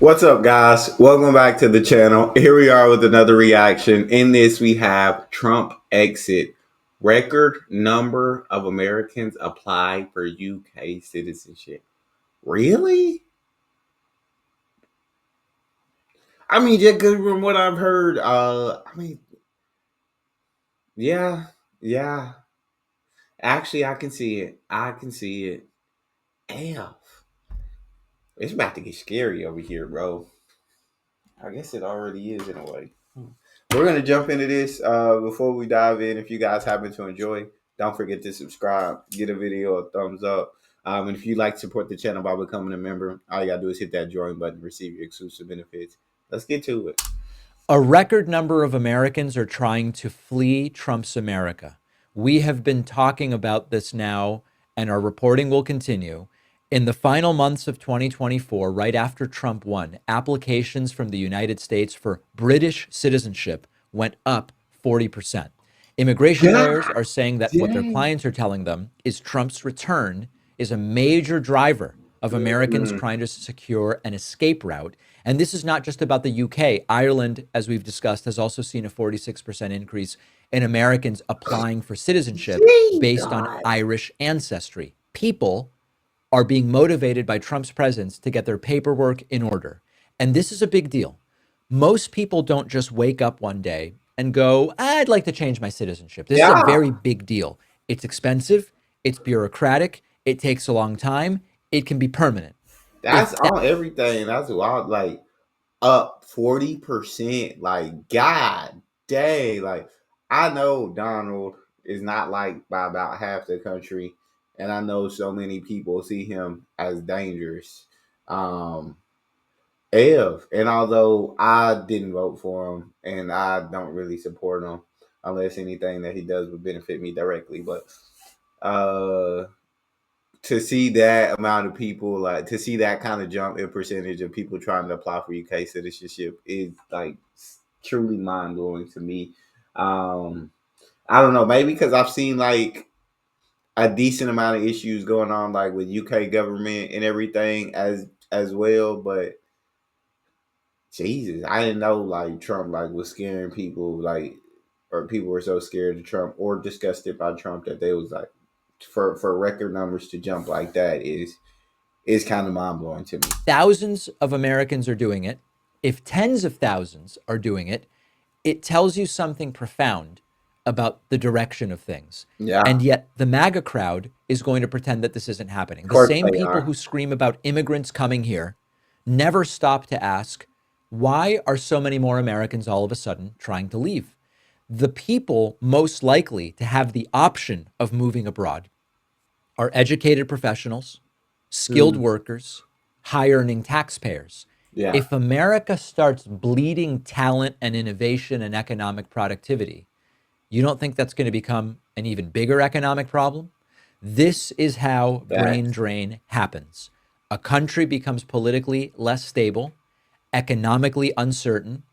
What's up, guys? Welcome back to the channel. Here we are with another reaction. In this, we have Trump exit. Record number of Americans apply for UK citizenship. Really? I mean, just from what I've heard, yeah, yeah. Actually, I can see it. I can see it. Damn, it's about to get scary over here, bro. I guess it already is in a way. We're gonna jump into this. Before we dive in, if you guys happen to enjoy, don't forget to subscribe, give a video a thumbs up. And if you'd like to support the channel by becoming a member, all you gotta do is hit that join button, receive your exclusive benefits. Let's get to it. A record number of Americans are trying to flee Trump's America. We have been talking about this now, and our reporting will continue. In the final months of 2024, right after Trump won, applications from the United States for British citizenship went up 40%. Immigration lawyers God are saying that what their dang. clients are telling them is Trump's return is a major driver of Americans Mm, trying to secure an escape route. And this is not just about the UK. Ireland, as we've discussed, has also seen a 46% increase in Americans applying for citizenship based on Jesus. Irish ancestry. People are being motivated by Trump's presence to get their paperwork in order. And this is a big deal. Most people don't just wake up one day and go, I'd like to change my citizenship. This is a Yeah, very big deal. It's expensive, it's bureaucratic, it takes a long time, it can be permanent. that's If that on everything. That's wild. Like up 40%. Like, God dang. Like, I know Donald is not liked by about half the country, and I know so many people see him as dangerous. Um, and although I didn't vote for him and I don't really support him unless anything that he does would benefit me directly, but uh to see that amount of people, like to see that kind of jump in percentage of people trying to apply for UK citizenship is like truly mind blowing to me. Um, I don't know, maybe because I've seen like a decent amount of issues going on, like with UK government and everything as well. But Jesus, I didn't know like Trump like was scaring people, like or people were so scared of Trump or disgusted by Trump that they was like for record numbers to jump like that is kind of mind blowing to me. thousands of Americans are doing it, if tens of thousands are doing it, it tells you something profound about the direction of things. Yeah, And yet, the MAGA crowd is going to pretend that this isn't happening. of The course same they people are. who scream about immigrants coming here never stop to ask, why are so many more Americans all of a sudden trying to leave? The people most likely to have the option of moving abroad are educated professionals, skilled Mm, workers, high earning taxpayers. yeah. If America starts bleeding talent and innovation and economic productivity, you don't think that's going to become an even bigger economic problem? This is how brain Facts. drain happens. A country becomes politically less stable, economically uncertain,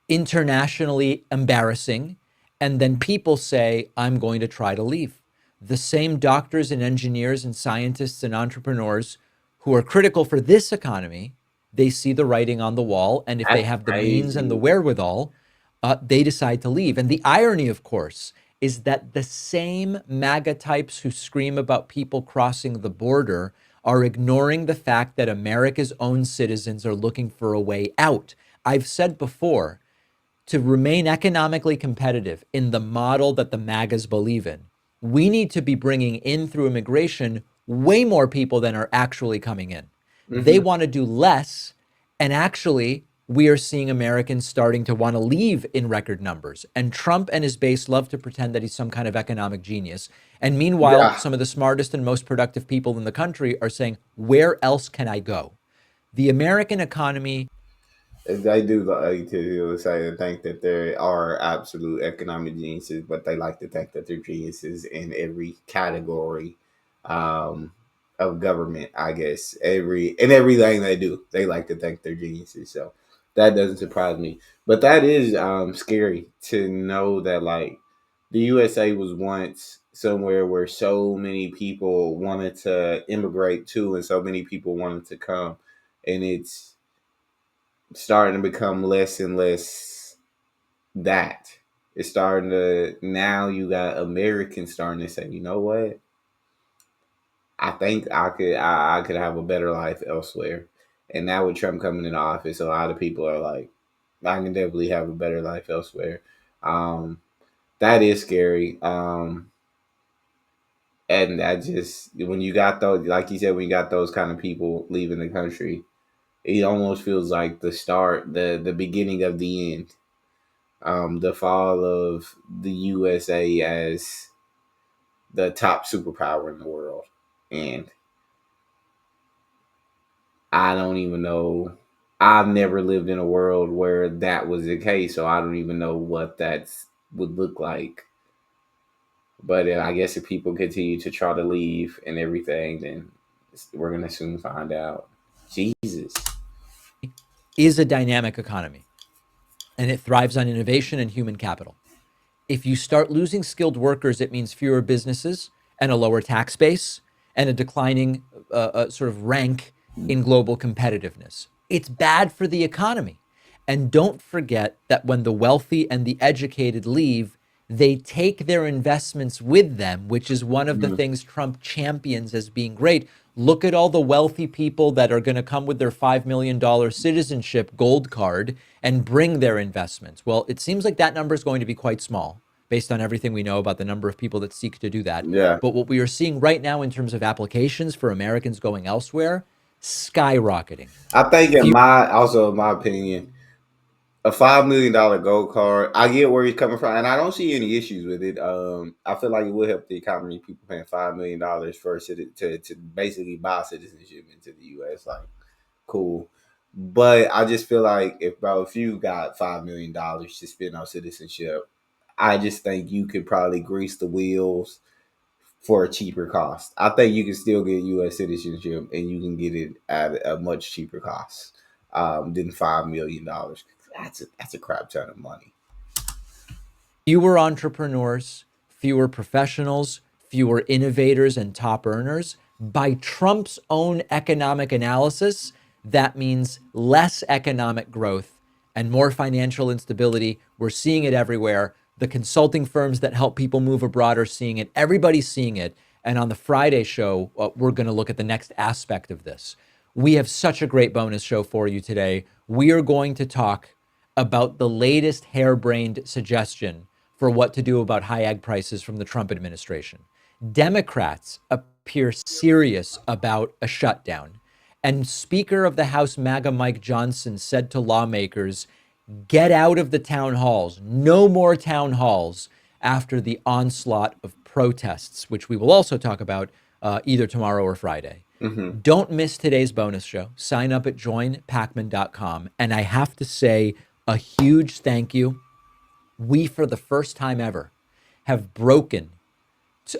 internationally embarrassing, and then people say, I'm going to try to leave. The same doctors and engineers and scientists and entrepreneurs who are critical for this economy, they see the writing on the wall. And if they That's have the means and the crazy. wherewithal, they decide to leave. And the irony, of course, is that the same MAGA types who scream about people crossing the border are ignoring the fact that America's own citizens are looking for a way out. I've said before, to remain economically competitive in the model that the MAGAs believe in, we need to be bringing in through immigration way more people than are actually coming in. They Hmm. want to do less, and actually, we are seeing Americans starting to want to leave in record numbers. And Trump and his base love to pretend that he's some kind of economic genius. And meanwhile, Yeah, some of the smartest and most productive people in the country are saying, where else can I go? The American economy. they do like to say and think that there are absolute economic geniuses, but they like to think that they're geniuses in every category um, of government. I guess everything they do, they like to think they're geniuses. So that doesn't surprise me. But that is scary to know that like the USA was once somewhere where so many people wanted to immigrate to, and so many people wanted to come, and it's starting to become less and less that. It's starting to now you got Americans starting to say, you know what? I think I could have a better life elsewhere. And now with Trump coming into office, a lot of people are like, I can definitely have a better life elsewhere. Um, that is scary. And that just when you got those, like you said, when you got those kind of people leaving the country, it almost feels like the start, the beginning of the end. The fall of the USA as the top superpower in the world, and I don't even know. I've never lived in a world where that was the case, so I don't even know what that would look like. But I guess if people continue to try to leave and everything, then we're gonna soon find out. Jesus. Is a dynamic economy, and it thrives on innovation and human capital. If you start losing skilled workers, it means fewer businesses and a lower tax base and a declining sort of rank in global competitiveness. It's bad for the economy. And don't forget that when the wealthy and the educated leave, they take their investments with them, which is one of the Mhm. things Trump champions as being great. Look at all the wealthy people that are going to come with their $5 million citizenship gold card and bring their investments. Well, it seems like that number is going to be quite small based on everything we know about the number of people that seek to do that. Yeah, But what we are seeing right now in terms of applications for Americans going elsewhere, skyrocketing. I think in Few my opinion, a $5 million gold card. I get where he's coming from, and I don't see any issues with it. I feel like it would help the economy. People paying $5 million for to basically buy citizenship into the U.S. Like, cool. But I just feel like if you got $5 million to spend on citizenship, I just think you could probably grease the wheels for a cheaper cost. I think you can still get U.S. citizenship and you can get it at a much cheaper cost than $5 million. That's a crap ton of money. fewer entrepreneurs, fewer professionals, fewer innovators and top earners. By Trump's own economic analysis, that means less economic growth and more financial instability. We're seeing it everywhere. The consulting firms that help people move abroad are seeing it. Everybody's seeing it. And on the Friday show, we're going to look at the next aspect of this. We have such a great bonus show for you today. We are going to talk about the latest harebrained suggestion for what to do about high ag prices from the Trump administration. Democrats appear serious about a shutdown. And Speaker of the House MAGA Mike Johnson said to lawmakers, get out of the town halls, no more town halls after the onslaught of protests, which we will also talk about either tomorrow or Friday. Hmm. Don't miss today's bonus show. Sign up at joinpacman.com. And I have to say a huge thank you. We, for the first time ever, have broken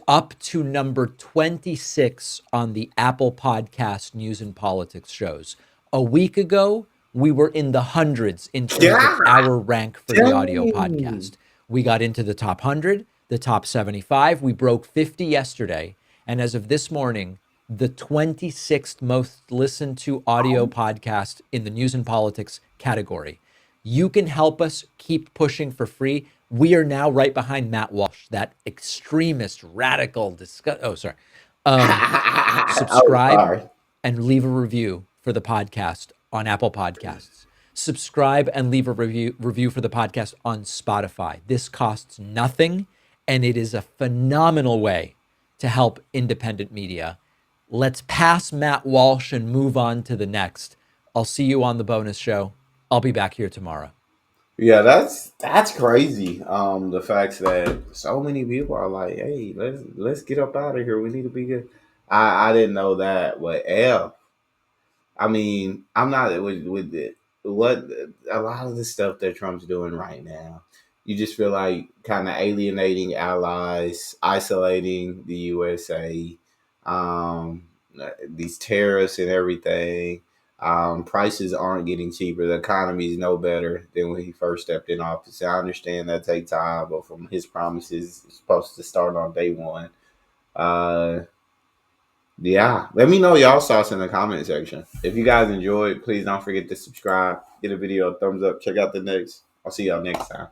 up to number 26 on the Apple Podcast News and Politics shows. A week ago, we were in the hundreds in terms of Yeah, our rank for the audio dang. podcast. We got into the top 100, the top 75. We broke 50 yesterday. And as of this morning, the 26th most listened to audio podcast in the news and politics category. You can help us keep pushing for free. We are now right behind Matt Walsh, that extremist, radical, oh, sorry. Oh, Subscribe sorry. and leave a review for the podcast on Apple Podcasts. Subscribe and leave a review for the podcast on Spotify. This costs nothing, and it is a phenomenal way to help independent media. Let's pass Matt Walsh and move on to the next. I'll see you on the bonus show. I'll be back here tomorrow. Yeah, that's crazy. The fact that so many people are like, "Hey, let's get up out of here. We need to be good." I didn't know that, but yeah, I mean, I'm not with it. What a lot of the stuff that Trump's doing right now, you just feel like kind of alienating allies, isolating the USA, um, these tariffs and everything. Prices aren't getting cheaper. The economy is no better than when he first stepped in office. I understand that take time, but from his promises, it's supposed to start on day one. Uh, Yeah. Let me know y'all's thoughts in the comment section. If you guys enjoyed, please don't forget to subscribe, get a video a thumbs up, check out the next. I'll see y'all next time.